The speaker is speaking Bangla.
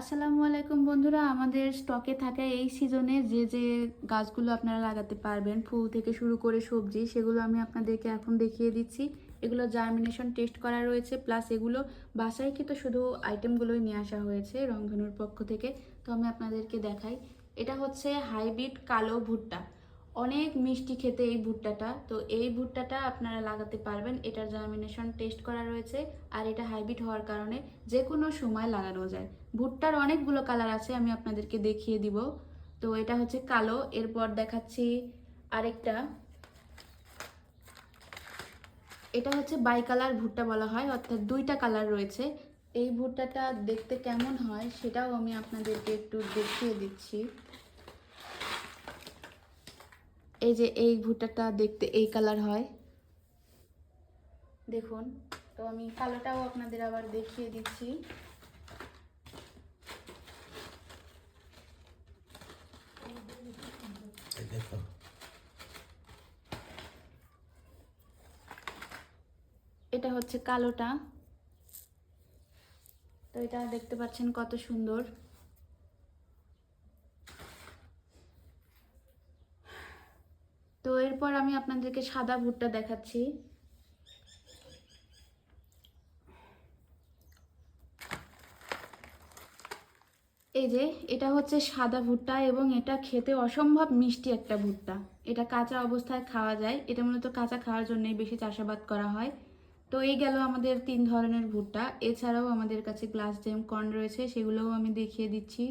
আসসালামু আলাইকুম বন্ধুরা, আমাদের স্টকে থাকা এই সিজনে যে যে গাছগুলো আপনারা লাগাতে পারবেন, ফুল থেকে শুরু করে সবজি, সেগুলো আমি আপনাদেরকে এখন দেখিয়ে দিচ্ছি। এগুলো জার্মিনেশন টেস্ট করা রয়েছে, প্লাস এগুলো বাসায় কিন্তু শুধু আইটেমগুলোই নিয়ে আসা হয়েছে রংধনুর পক্ষ থেকে। তো আমি আপনাদেরকে দেখাই। এটা হচ্ছে হাইব্রিড কালো ভুট্টা। অনেক মিষ্টি খেতে এই ভুট্টাটা। তো এই ভুট্টাটা আপনারা লাগাতে পারবেন, এটার জার্মিনেশন টেস্ট করা রয়েছে। আর এটা হাইব্রিড হওয়ার কারণে যে কোনো সময় লাগানো যায়। ভুট্টার অনেকগুলো কালার আছে, আমি আপনাদেরকে দেখিয়ে দিব। তো এটা হচ্ছে কালো, এরপর দেখাচ্ছি আরেকটা। এটা হচ্ছে বাই কালার ভুট্টা বলা হয়, অর্থাৎ দুইটা কালার রয়েছে। এই ভুট্টাটা দেখতে কেমন হয় সেটাও আমি আপনাদেরকে একটু দেখিয়ে দিচ্ছি। এই যে এই ভুট্টাটা দেখতে এই কালার হয়, দেখুন। তো আমি কালোটাও আপনাদের আবার দেখিয়ে দিচ্ছি। এটা হচ্ছে কালোটা। তো এটা দেখতে পাচ্ছেন কত সুন্দর। তো এরপর আমি আপনাদেরকে সাদা ভুট্টা দেখাচ্ছি। এই যে এটা হচ্ছে সাদা ভুট্টা এবং এটা খেতে অসম্ভব মিষ্টি একটা ভুট্টা। এটা কাঁচা অবস্থায় খাওয়া যায়, এটা মূলত কাঁচা খাওয়ার জন্যই বেশি চাষাবাদ করা হয়। তো এই গেল আমাদের 3 ধরনের ভুট্টা। এছাড়াও আমাদের কাছে গ্লাস জেম কর্ন রয়েছে, সেগুলোও আমি দেখিয়ে দিচ্ছি।